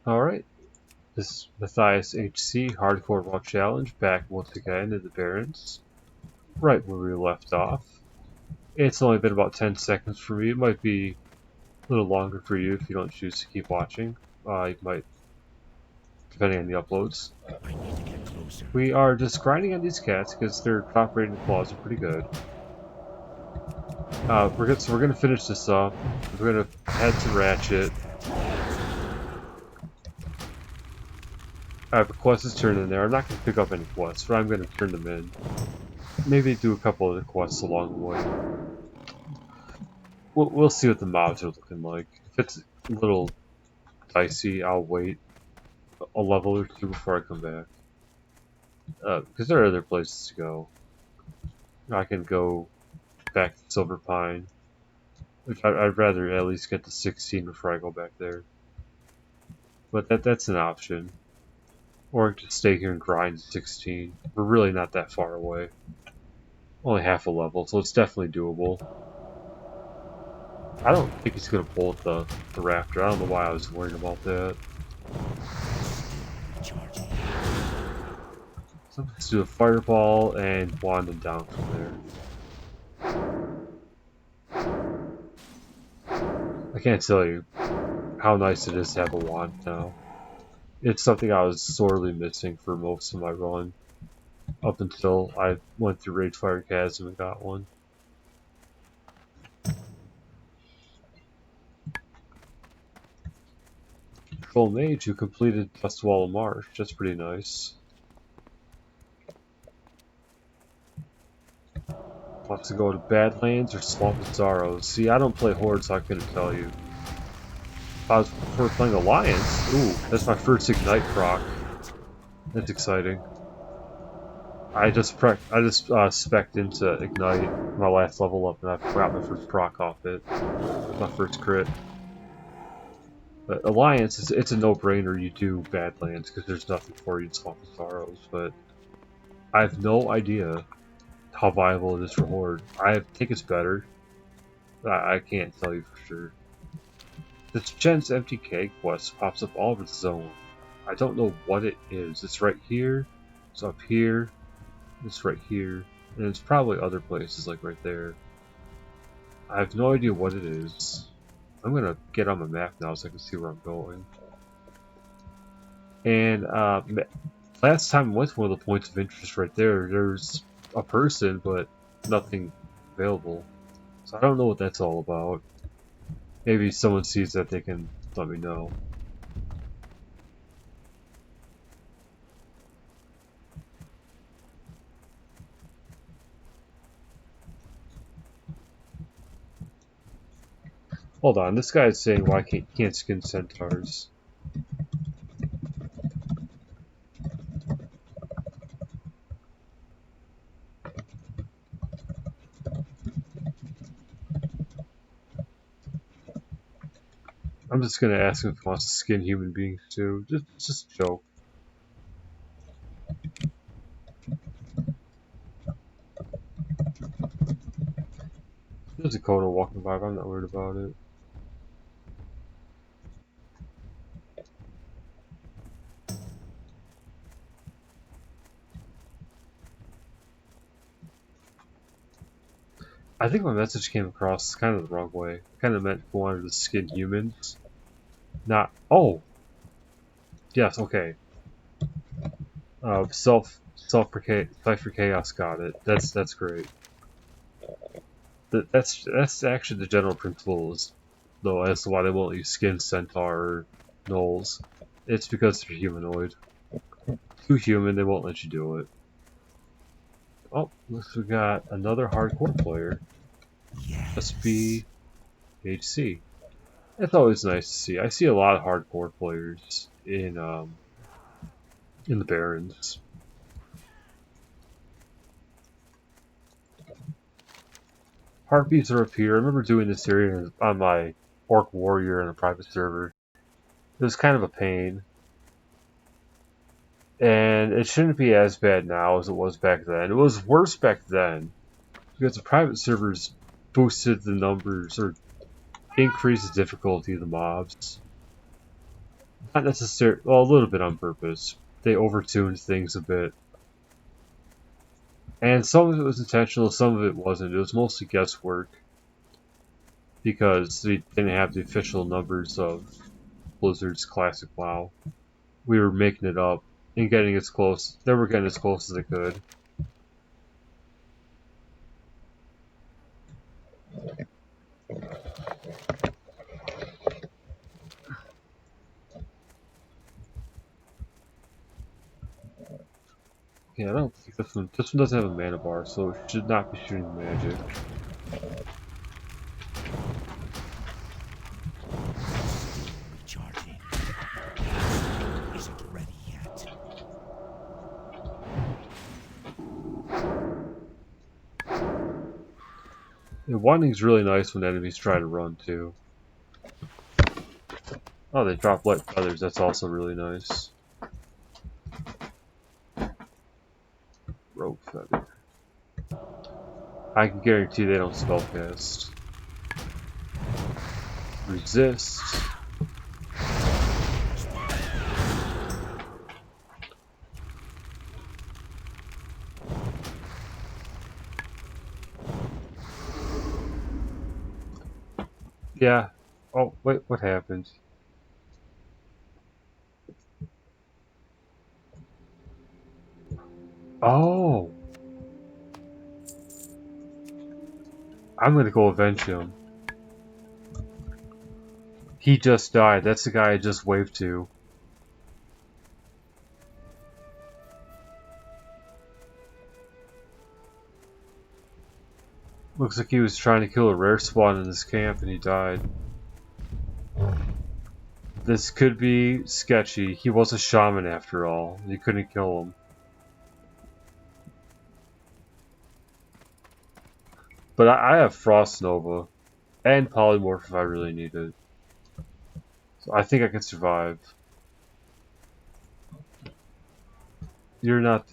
Alright, this is Matthias HC Hardcore WoW Challenge back once again in the Barrens, right where we left off. It's only been about 10 seconds for me. It might be a little longer for you if you don't choose to keep watching. You might, depending on the uploads. I need to get closer. We are just grinding on these cats because their drop rate and claws are pretty good. So we're gonna finish this up. We're gonna head to Ratchet. I have a quest to turn in there. I'm not gonna pick up any quests, but I'm gonna turn them in. Maybe do a couple of the quests along the way. We'll see what the mobs are looking like. If it's a little dicey, I'll wait a level or two before I come back. Because there are other places to go. I can go back to Silver Pine, which I'd rather at least get to 16 before I go back there. But that's an option. Or just stay here and grind 16. We're really not that far away. Only half a level, so it's definitely doable. I don't think he's going to pull at the raptor. I don't know why I was worried about that. So let's do a fireball and wand him down from there. I can't tell you how nice it is to have a wand now. It's something I was sorely missing for most of my run, up until I went through Ragefire Chasm and got one. Full Mage who completed Dust Wall of Marsh. That's pretty nice. Wants to go to Badlands or Swamp of Sorrows. See, I don't play Horde, so I couldn't tell you. If I was playing Alliance, ooh, that's my first Ignite proc. That's exciting. I just spec'd into Ignite my last level up, and I forgot my first proc off it. My first crit. But Alliance, it's a no-brainer you do Badlands, because there's nothing for you in Swamp of Sorrows, but I have no idea how viable it is for Horde. I think it's better. I can't tell you for sure. The Gen's empty keg quest pops up all over the zone. I don't know what it is. It's right here, it's up here, it's right here, and it's probably other places like right there. I have no idea what it is. I'm gonna get on my map now so I can see where I'm going. And last time I went to one of the points of interest right there, there's a person, but nothing available. So I don't know what that's all about. Maybe someone sees that, they can let me know. Hold on, this guy is saying why I can't skin centaurs. I'm just gonna ask him if he wants to skin human beings too. Just a joke. There's a Dakota walking by, but I'm not worried about it. I think my message came across kind of the wrong way. I kind of meant we wanted to skin humans. Not. Oh! Yes, okay. Cypher Chaos got it. That's great. That's actually the general principle, though, as to why they won't use skin centaur or gnolls. It's because they're humanoid. Too human, they won't let you do it. Oh, looks we got another hardcore player. Yes. Must be HC. It's always nice to see. I see a lot of hardcore players in the Barrens. Heartbeats are up here. I remember doing this area on my Orc Warrior in a private server. It was kind of a pain. And it shouldn't be as bad now as it was back then. It was worse back then because the private servers boosted the numbers or increased the difficulty of the mobs. Not necessarily, well, a little bit on purpose. They overtuned things a bit. And some of it was intentional, some of it wasn't. It was mostly guesswork. Because we didn't have the official numbers of Blizzard's classic WoW. We were making it up and getting as close. They were getting as close as they could. Yeah, I don't think this one. This one doesn't have a mana bar, so it should not be shooting magic. Still recharging. Isn't ready yet. Yeah, winding's really nice when enemies try to run too. Oh, they drop light feathers. That's also really nice. Rogue feather. I can guarantee they don't spellcast. Resist. Yeah. Oh, wait, what happened? Oh! I'm gonna go avenge him. He just died. That's the guy I just waved to. Looks like he was trying to kill a rare spawn in this camp and he died. This could be sketchy. He was a shaman after all. You couldn't kill him. But I have Frost Nova and Polymorph if I really need it. So I think I can survive. You're not...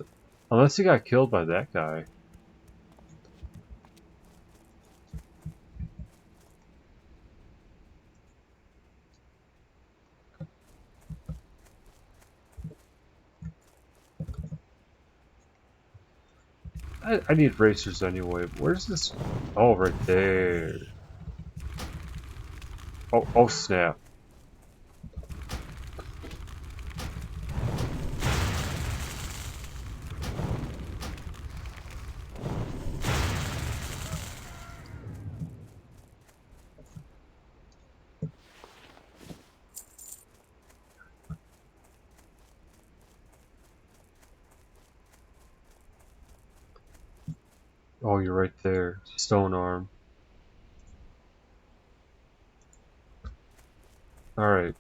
Unless you got killed by that guy. I need racers anyway. Where's this? Oh, right there. Oh snap. Oh, you're right there. Stone arm. Alright.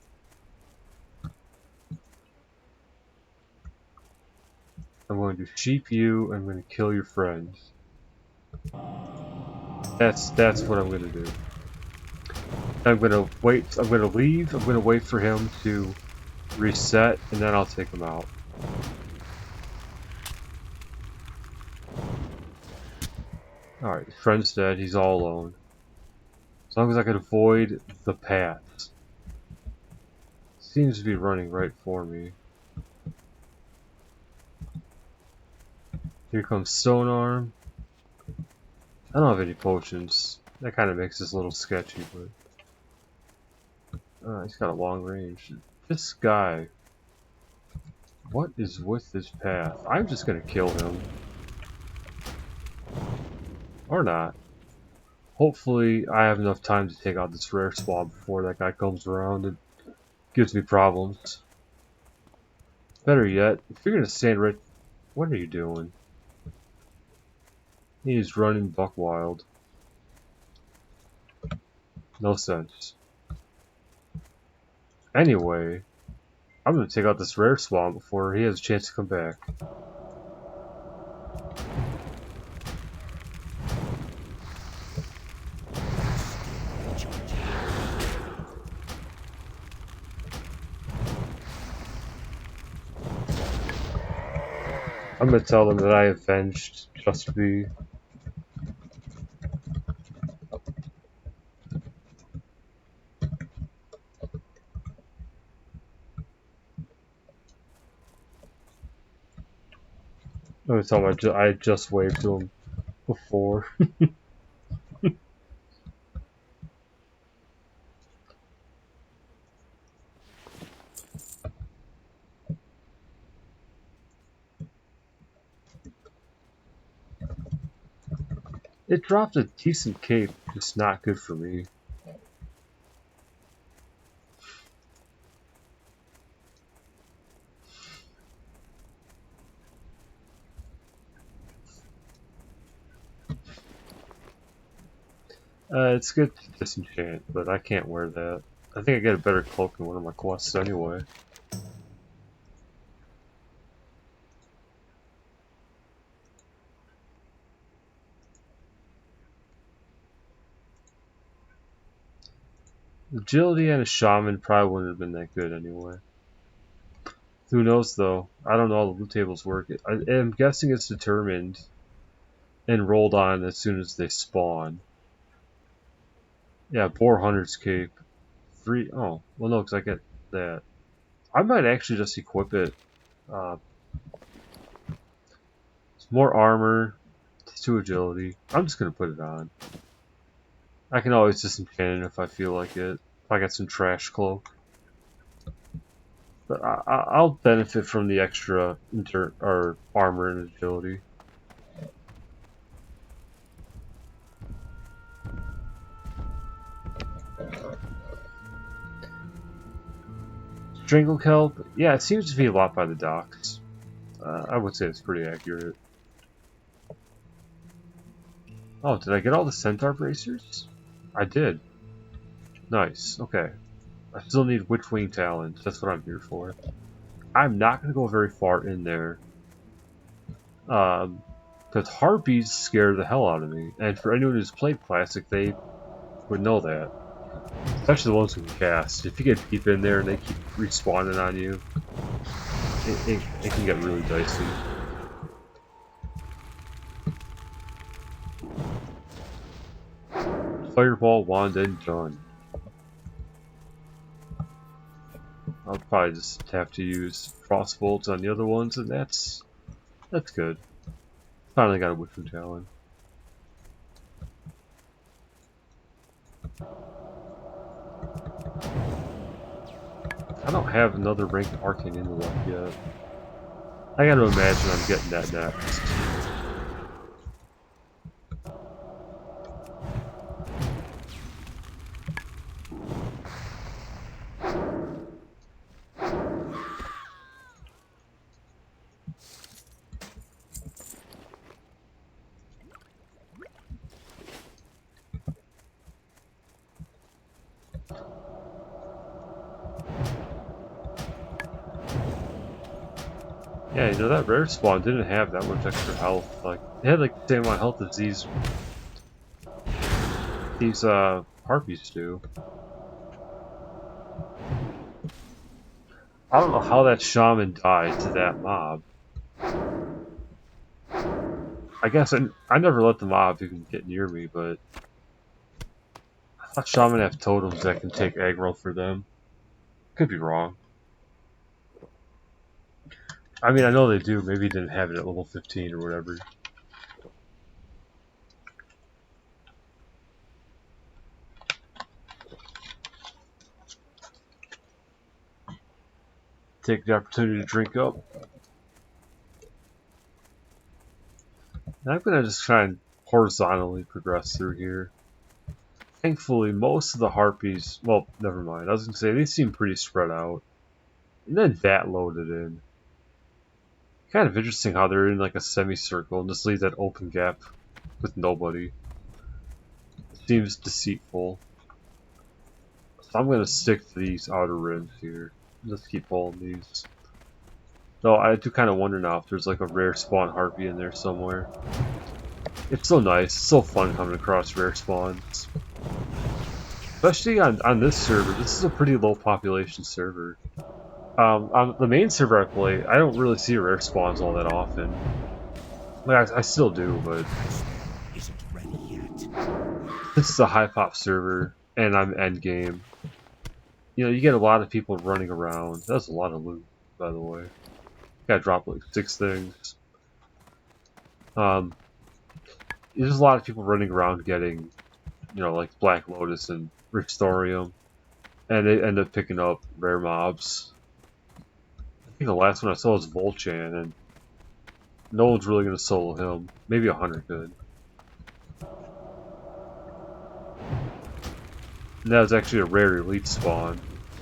I'm going to sheep you. I'm going to kill your friends. That's what I'm going to do. I'm going to wait. I'm going to leave. I'm going to wait for him to reset, and then I'll take him out. Alright, friend's dead. He's all alone. As long as I can avoid the paths. Seems to be running right for me. Here comes Stone Arm. I don't have any potions. That kind of makes this a little sketchy, but... he's got a long range. This guy... What is with this path? I'm just gonna kill him. Or not. Hopefully I have enough time to take out this rare spawn before that guy comes around and gives me problems. Better yet, if you're gonna stand right... What are you doing? He's running buck wild. No sense. Anyway, I'm gonna take out this rare spawn before he has a chance to come back. I'm gonna tell them that I avenged Just Be. Every time I just waved to him before. It dropped a decent cape, just not good for me. It's good to disenchant, but I can't wear that. I think I get a better cloak in one of my quests anyway. Agility and a shaman probably wouldn't have been that good anyway. Who knows though? I don't know how the loot tables work. I'm guessing it's determined and rolled on as soon as they spawn. Yeah, Boar Hunter's Cape. Oh, well no, because I get that. I might actually just equip it. Uh, it's more armor, it's 2 agility. I'm just gonna put it on. I can always disenchant it if I feel like it. If I got some trash cloak. But I'll benefit from the extra or armor and agility. Strangle kelp, yeah, it seems to be a lot by the docks. I would say it's pretty accurate. Oh, did I get all the centaur bracers? I did. Nice. Okay. I still need Witchwing Talons. That's what I'm here for. I'm not going to go very far in there. Because harpies scare the hell out of me. And for anyone who's played Classic, they would know that. Especially the ones who can cast. If you get deep in there and they keep respawning on you, it can get really dicey. Fireball, wand, and done. I'll probably just have to use crossbolts on the other ones, and that's good. Finally got a Witching Talon. I don't have another ranked Arcane Intellect yet. I gotta imagine I'm getting that next. Yeah, you know, that rare spawn didn't have that much extra health. Like, it had like the same amount of health as these harpies do. I don't know how that shaman died to that mob. I guess I never let the mob even get near me, but I thought shaman have totems that can take aggro for them. Could be wrong. I mean, I know they do. Maybe he didn't have it at level 15 or whatever. Take the opportunity to drink up. And I'm gonna just try and horizontally progress through here. Thankfully, most of the harpies, well, never mind. I was gonna say they seem pretty spread out, and then that loaded in. Kind of interesting how they're in like a semicircle and just leave that open gap with nobody. Seems deceitful. So I'm gonna stick to these outer rims here. Just keep pulling these. Though I do kind of wonder now if there's like a rare spawn harpy in there somewhere. It's so nice, it's so fun coming across rare spawns. Especially on this server, this is a pretty low population server. On the main server I play, I don't really see rare spawns all that often. Like, I still do, but Isn't ready yet. this is a high pop server, and I'm endgame. You know, you get a lot of people running around. That's a lot of loot, by the way. Gotta drop like 6 things. Um, there's a lot of people running around getting, like Black Lotus and Ristorium, and they end up picking up rare mobs. I think the last one I saw was Volchan, and no one's really going to solo him. Maybe a hunter could. And that was actually a rare elite spawn.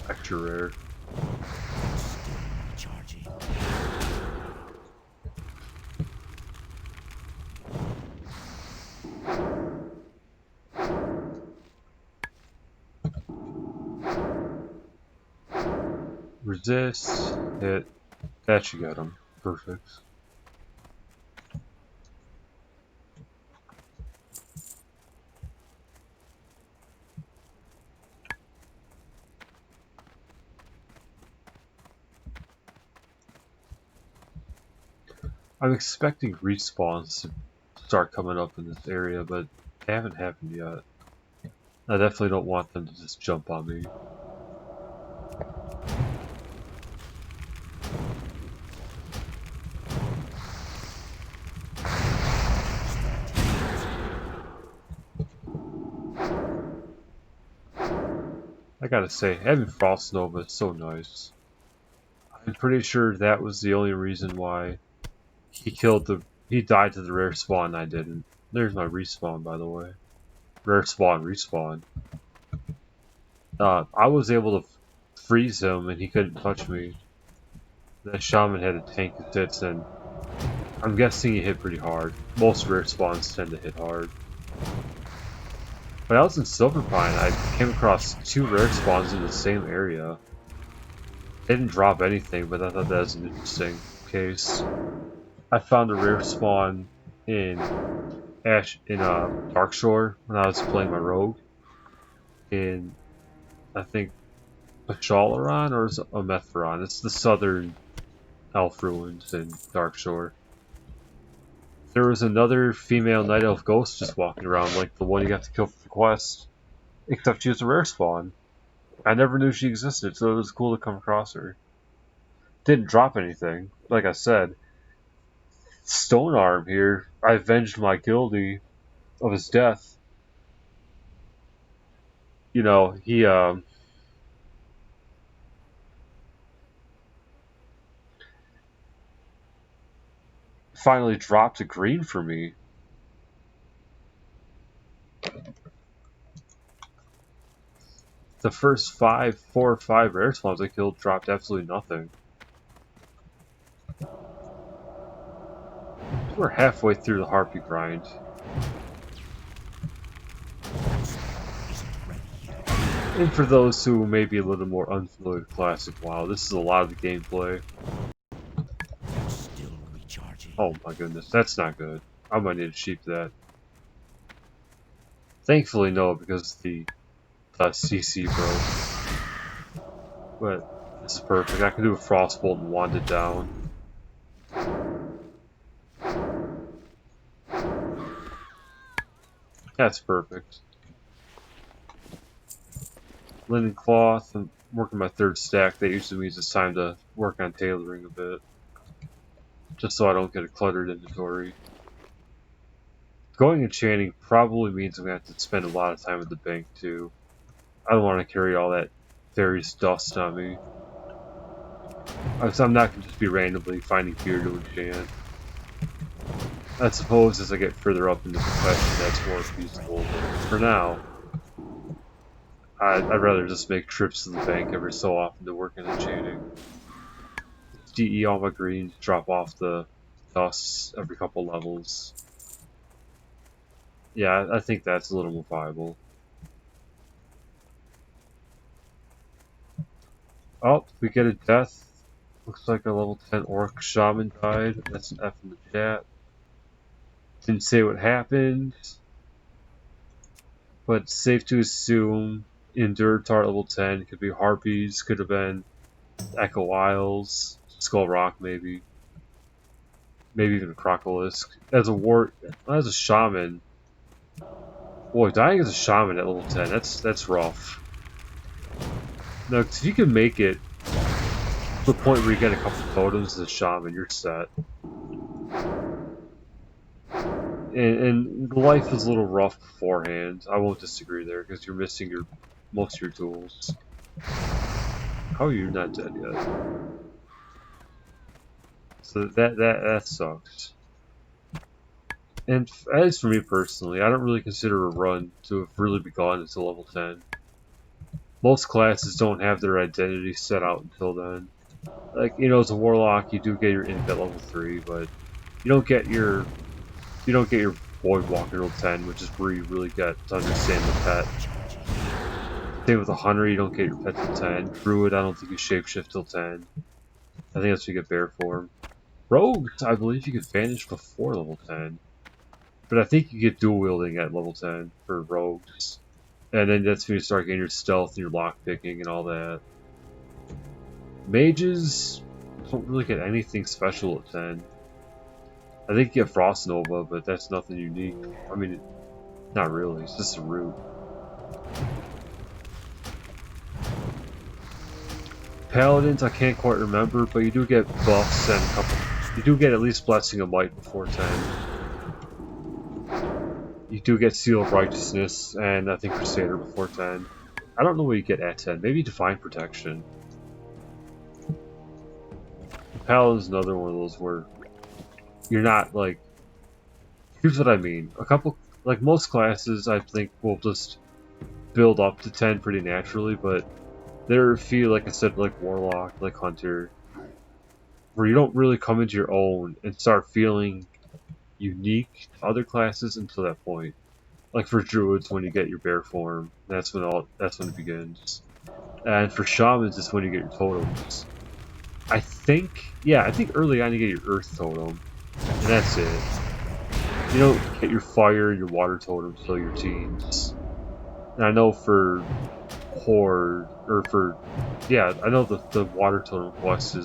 Extra rare. Still recharging. Resist, hit. That should get him. Perfect. I'm expecting respawns to start coming up in this area, but they haven't happened yet. I definitely don't want them to just jump on me. I gotta say, having Frost Nova is so nice. I'm pretty sure that was the only reason why he died to the rare spawn and I didn't. There's my respawn, by the way. Rare spawn, respawn. I was able to freeze him and he couldn't touch me. The shaman had to tank his hits, and I'm guessing he hit pretty hard. Most rare spawns tend to hit hard. When I was in Silverpine, I came across 2 rare spawns in the same area. They didn't drop anything, but I thought that was an interesting case. I found a rare spawn in Darkshore when I was playing my rogue. In, I think, Bashalaron or is it Ometheron? It's the southern elf ruins in Darkshore. There was another female night elf ghost just walking around, like the one you got to kill for the quest. Except she was a rare spawn. I never knew she existed, so it was cool to come across her. Didn't drop anything. Like I said, Stone Arm here, I avenged my guildie of his death. He finally dropped a green for me. The first 4 or 5 rare spawns I killed dropped absolutely nothing. We're halfway through the Harpy grind. And for those who may be a little more unfamiliar with Classic WoW, this is a lot of the gameplay. Still recharging. Oh my goodness, that's not good. I might need to sheep that. Thankfully no, because the CC broke. But this is perfect. I can do a Frostbolt and wand it down. That's perfect. Linen cloth, I'm working my 3rd stack. That usually means it's time to work on tailoring a bit. Just so I don't get a cluttered inventory. Going enchanting probably means I'm going to have to spend a lot of time at the bank too. I don't want to carry all that various dust on me. So I'm not going to just be randomly finding gear to enchant. I suppose as I get further up in the profession that's more feasible, but for now, I'd rather just make trips to the bank every so often to work on enchanting. DE all my greens, drop off the dusts every couple levels. Yeah, I think that's a little more viable. Oh, we get a death. Looks like a level 10 Orc Shaman died. That's an F in the chat. Didn't say what happened, but it's safe to assume Endured Tart level 10 could be Harpies, could have been Echo Isles, Skull Rock maybe. Maybe even Crocolisk. As a Shaman. Boy, dying as a Shaman at level 10, that's rough. Now, if you can make it to the point where you get a couple totems as a Shaman, you're set. and life is a little rough beforehand. I won't disagree there because you're missing your most of your tools. How are you not dead yet? So that sucks. And as for me personally, I don't really consider a run to have really begun until level 10. Most classes don't have their identity set out until then. Like, as a warlock, you do get your imp at level 3, but you don't get your void walker till 10, which is where you really get to understand the pet. Same with a hunter, you don't get your pet till 10. Druid, I don't think you shapeshift till 10. I think that's when you get bear form. Rogues, I believe you can vanish before level 10. But I think you get dual wielding at level 10 for rogues. And then that's when you start getting your stealth and your lockpicking and all that. Mages don't really get anything special at 10. I think you get Frost Nova, but that's nothing unique. I mean, not really, it's just a root. Paladins, I can't quite remember, but you do get buffs and a couple. You do get at least Blessing of Might before 10. You do get Seal of Righteousness, and I think Crusader before 10. I don't know what you get at 10. Maybe Divine Protection. Paladin's another one of those where you're not, like... Here's what I mean. Like, most classes, I think, will just build up to 10 pretty naturally, but there are a few, like I said, like Warlock, like Hunter, where you don't really come into your own and start feeling unique to other classes until that point. Like for Druids, when you get your bear form, that's when it begins. And for Shamans, it's when you get your totems. I think early on you get your Earth totem, and that's it. You don't get your Fire and your Water totems until your teens. And I know for Horde, I know the Water totem quest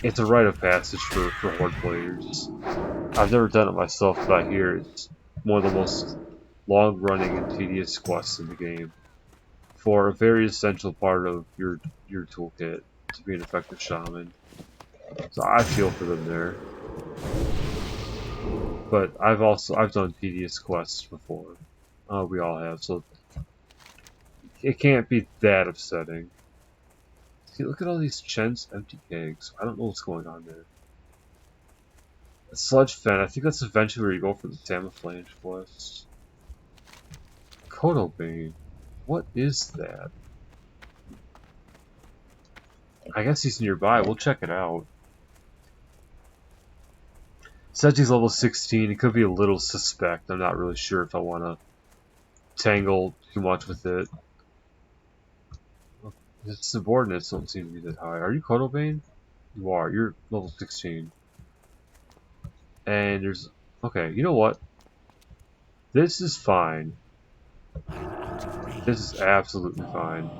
it's a rite of passage for Horde players. I've never done it myself, but I hear it's one of the most long-running and tedious quests in the game for a very essential part of your toolkit to be an effective shaman. So I feel for them there. But I've done tedious quests before. We all have, so it can't be that upsetting. See, look at all these Chen's empty kegs. I don't know what's going on there. A Sludge Fen, I think that's eventually where you go for the Tamaflange quest. Kotobane. What is that? I guess he's nearby. We'll check it out. Says he's level 16. It could be a little suspect. I'm not really sure if I want to tangle too much with it. His subordinates don't seem to be that high. Are you Kotobane? You are. You're level 16. And there's... Okay, you know what? This is fine. This is absolutely fine.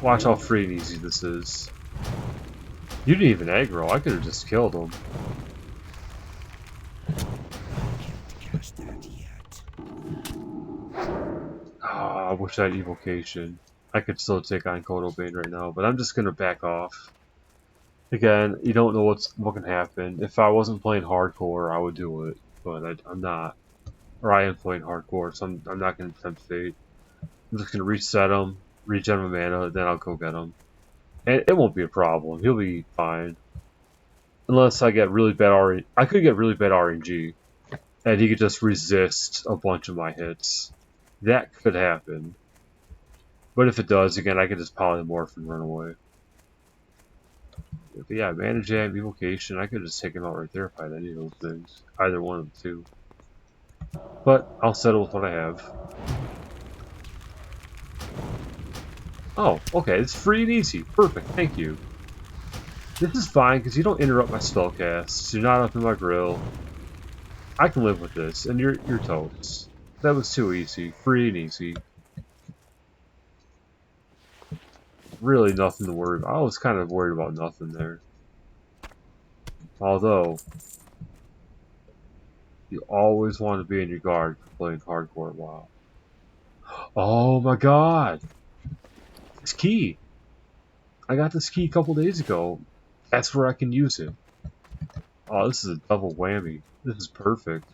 Watch how free and easy this is. You didn't even aggro. I could have just killed him. Ah, I wish I had evocation. I could still take on Kotobane right now, but I'm just gonna back off. Again, you don't know what can happen. If I wasn't playing hardcore, I would do it, but I'm not. Or I am playing hardcore, so I'm not gonna tempt fate. I'm just gonna reset him, regen my mana, then I'll go get him. And it won't be a problem. He'll be fine. Unless I get really bad RNG. I could get really bad RNG. And he could just resist a bunch of my hits. That could happen. But if it does, again, I could just polymorph and run away. But yeah, Mana Jam, Evocation, I could just take him out right there if I had any of those things. Either one of the two. But I'll settle with what I have. Oh, okay, it's free and easy. Perfect, thank you. This is fine, because you don't interrupt my spellcasts. You're not up in my grill. I can live with this, and you're toast. That was too easy. Free and easy. Really nothing to worry about. I was kind of worried about nothing there. Although, you always want to be on your guard for playing hardcore WoW. Oh my god! This key! I got this key a couple days ago. That's where I can use it. Oh, this is a double whammy. This is perfect.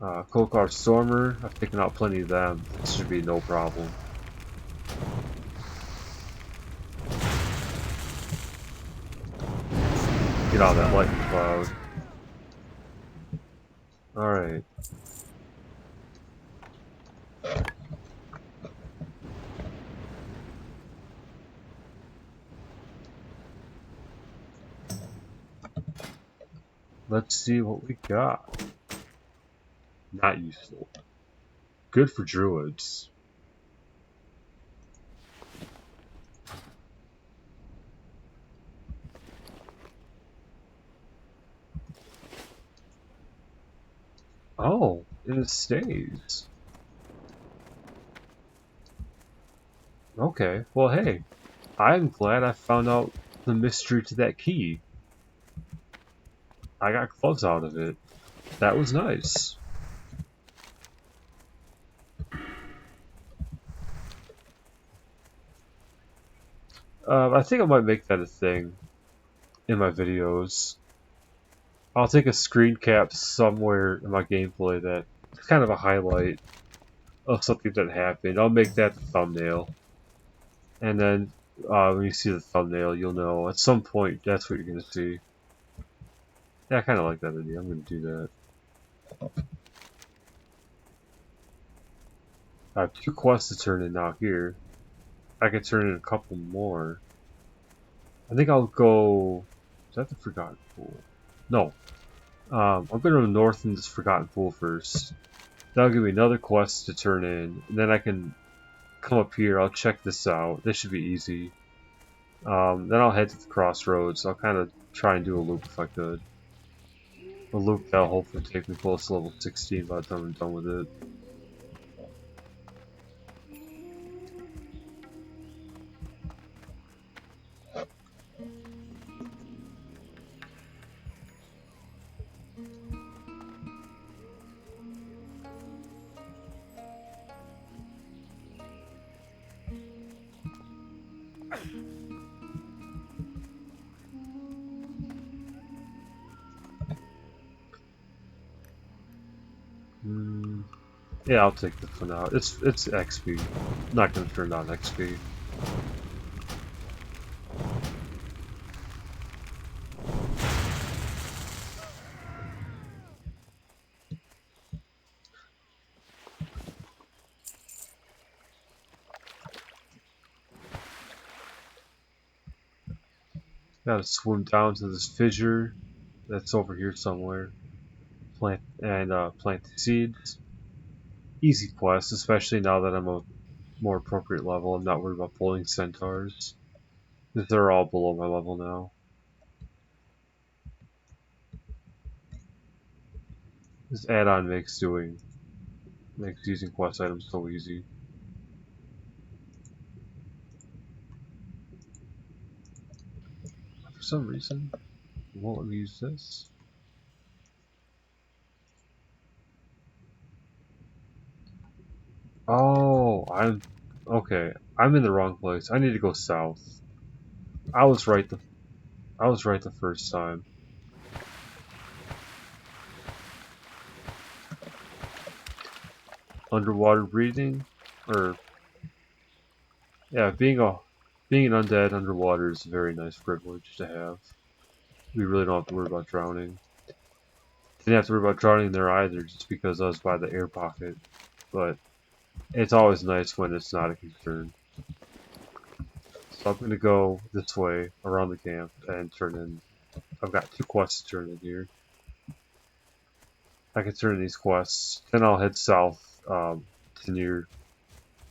Kolkar Stormer, I've taken out plenty of them. This should be no problem. Get out of that lightning cloud. Alright. Let's see what we got. Not useful. Good for druids. Oh, it stays. Okay, well hey, I'm glad I found out the mystery to that key. I got gloves out of it. That was nice. I think I might make that a thing in my videos. I'll take a screen cap somewhere in my gameplay that it's kind of a highlight of something that happened. I'll make that the thumbnail. And then when you see the thumbnail, you'll know at some point that's what you're going to see. Yeah, I kind of like that idea. I'm going to do that. I have 2 quests to turn in now here. I can turn in a couple more. I think I'll go... Is that the Forgotten Pool? No. I'm going to go north in this Forgotten Pool first. That'll give me another quest to turn in. And then I can come up here. I'll check this out. This should be easy. Then I'll head to the crossroads. I'll kind of try and do a loop if I could. A loop that'll hopefully take me close to level 16 by the time I'm done with it. Yeah, I'll take this one out. It's XP. I'm not gonna turn down XP. Gotta swim down to this fissure that's over here somewhere. Plant plant the seeds. Easy quest, especially now that I'm a more appropriate level. I'm not worried about pulling centaurs. They're all below my level now. This add-on makes using quest items so easy. For some reason, it won't let me use this. Oh, I'm okay. I'm in the wrong place. I need to go south. I was right the first time. Underwater breathing, or yeah, being an undead underwater is a very nice privilege to have. We really don't have to worry about drowning. Didn't have to worry about drowning there either, just because I was by the air pocket. But it's always nice when it's not a concern. So I'm gonna go this way around the camp and turn in. I've got 2 quests to turn in here. I can turn in these quests, then I'll head south to near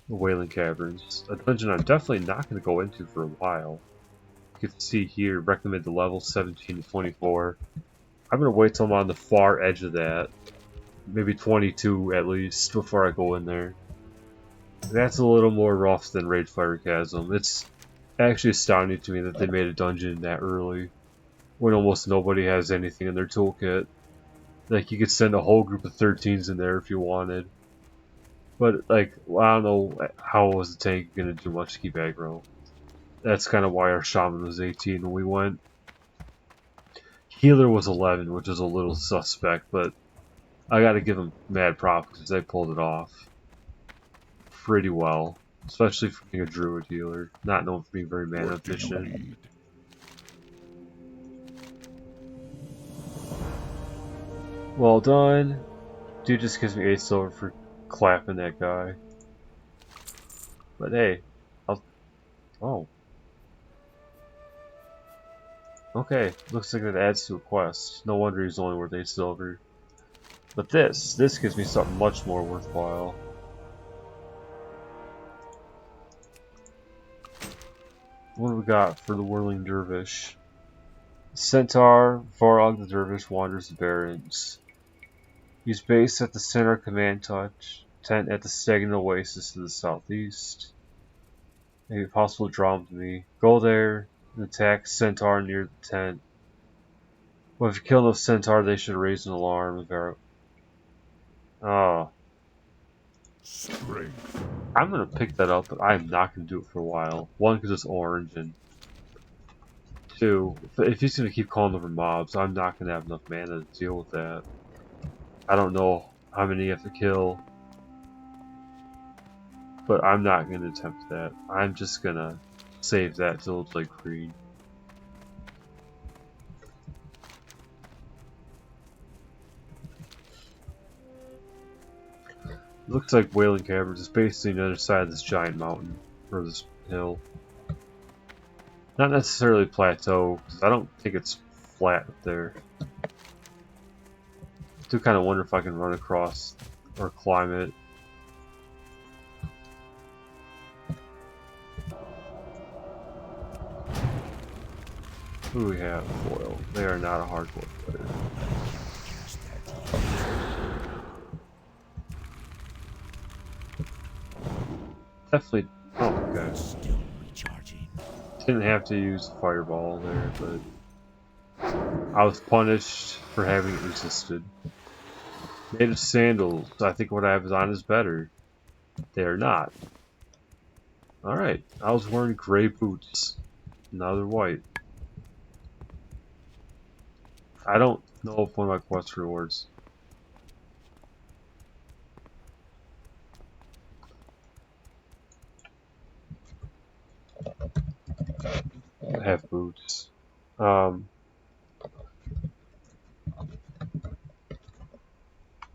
the Wailing Caverns, a dungeon I'm definitely not going to go into for a while. You can see here, recommended level 17 to 24. I'm going to wait till I'm on the far edge of that, maybe 22 at least, before I go in there. That's a little more rough than Ragefire Chasm. It's actually astounding to me that they made a dungeon that early, when almost nobody has anything in their toolkit. Like, you could send a whole group of 13s in there if you wanted. But, like, I don't know how was the tank going to do much to keep aggro. That's kind of why our shaman was 18 when we went. Healer was 11, which is a little suspect, but I gotta give them mad props because they pulled it off pretty well. Especially for being a druid healer, not known for being very mana efficient. Well done. Dude just gives me 8 silver for clapping that guy. But hey, oh. Okay, looks like it adds to a quest. No wonder he's only worth 8 silver. But this gives me something much more worthwhile. What do we got for the Whirling Dervish? Centaur, Vorog the Dervish wanders the barrens. He's based at the center command touch, tent at the stagnant oasis to the southeast. Maybe possible draw him to me. Go there and attack Centaur near the tent. Well, if you kill those Centaur, they should raise an alarm. Oh. Strength. I'm gonna pick that up, but I'm not gonna do it for a while. One, because it's orange, and two, if he's gonna keep calling over mobs, I'm not gonna have enough mana to deal with that. I don't know how many you have to kill, but I'm not gonna attempt that. I'm just gonna save that till it's like green. Looks like Wailing Caverns is basically on the other side of this giant mountain, or this hill. Not necessarily plateau, because I don't think it's flat up there. I do kind of wonder if I can run across or climb it. Who do we have? Foil. They are not a hardcore player. Definitely. Oh, okay. Still recharging. Didn't have to use fireball there, but I was punished for having it resisted. Made of sandals. I think what I have on is better. They are not. Alright, I was wearing gray boots. Now they're white. I don't know if one of my quest rewards. Have boots. I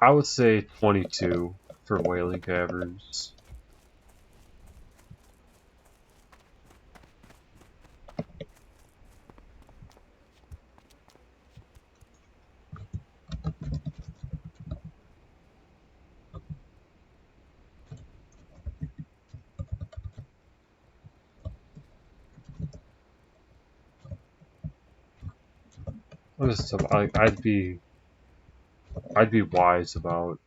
would say 22 for Wailing Caverns. I'd be wise about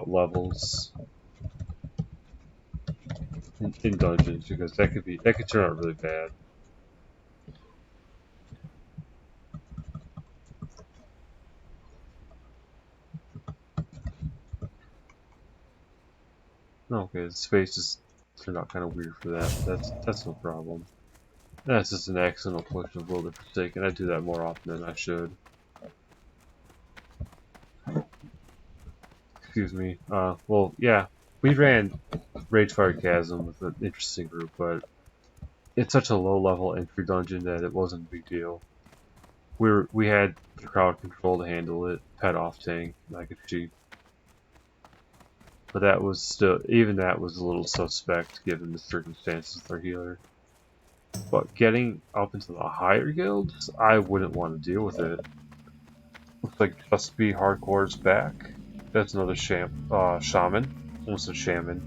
levels in dungeons because that could turn out really bad. Okay, the space just turned out kind of weird for that. That's no problem. That's just an accidental push of Will the Forsaken. I do that more often than I should. Excuse me. Well, yeah, we ran Ragefire Chasm with an interesting group, but it's such a low-level entry dungeon that it wasn't a big deal. We had the crowd control to handle it, pet off tank like a sheep. But that was still, even that was a little suspect given the circumstances with our healer. But getting up into the higher guilds, I wouldn't want to deal with it. Looks like Just Be Hardcore's back. That's another shaman. Almost a shaman.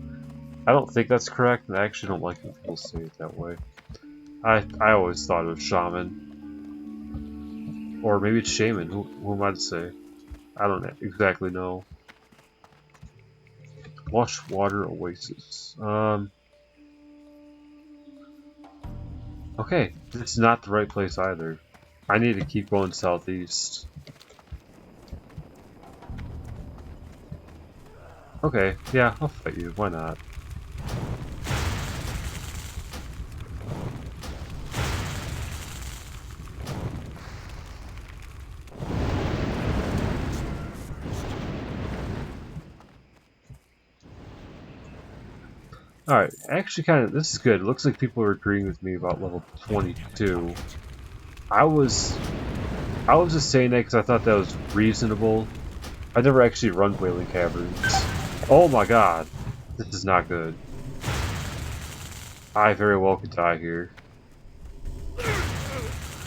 I don't think that's correct, and I actually don't like when people say it that way. I always thought it was shaman. Or maybe it's shaman. Who am I to say? I don't exactly know. Lush Water Oasis. Okay, it's not the right place either. I need to keep going southeast. Okay, yeah, I'll fight you. Why not? Alright, actually kind of, this is good. It looks like people are agreeing with me about level 22. I was just saying that because I thought that was reasonable. I never actually run Wailing Caverns. Oh my god. This is not good. I very well could die here.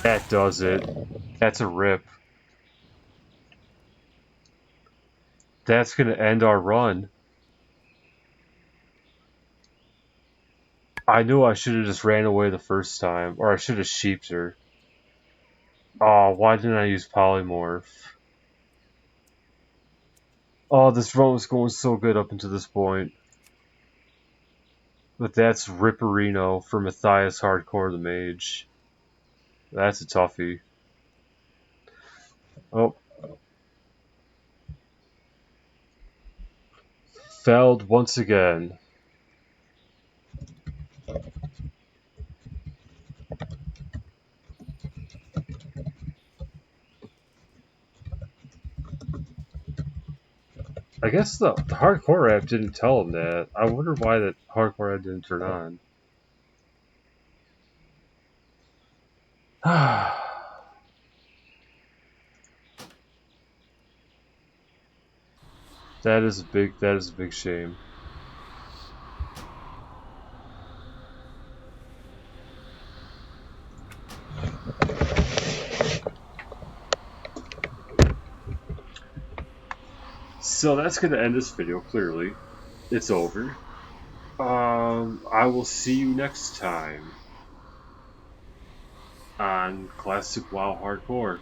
That does it. That's a rip. That's gonna end our run. I knew I should have just ran away the first time, or I should have sheeped her. Oh, why didn't I use polymorph? Oh, this run was going so good up until this point. But that's Ripperino for Matthias Hardcore the Mage. That's a toughie. Oh, failed once again. I guess the hardcore app didn't tell him that. I wonder why that hardcore app didn't turn on. That is a big shame. So that's gonna end this video, clearly. It's over. I will see you next time on Classic WoW Hardcore.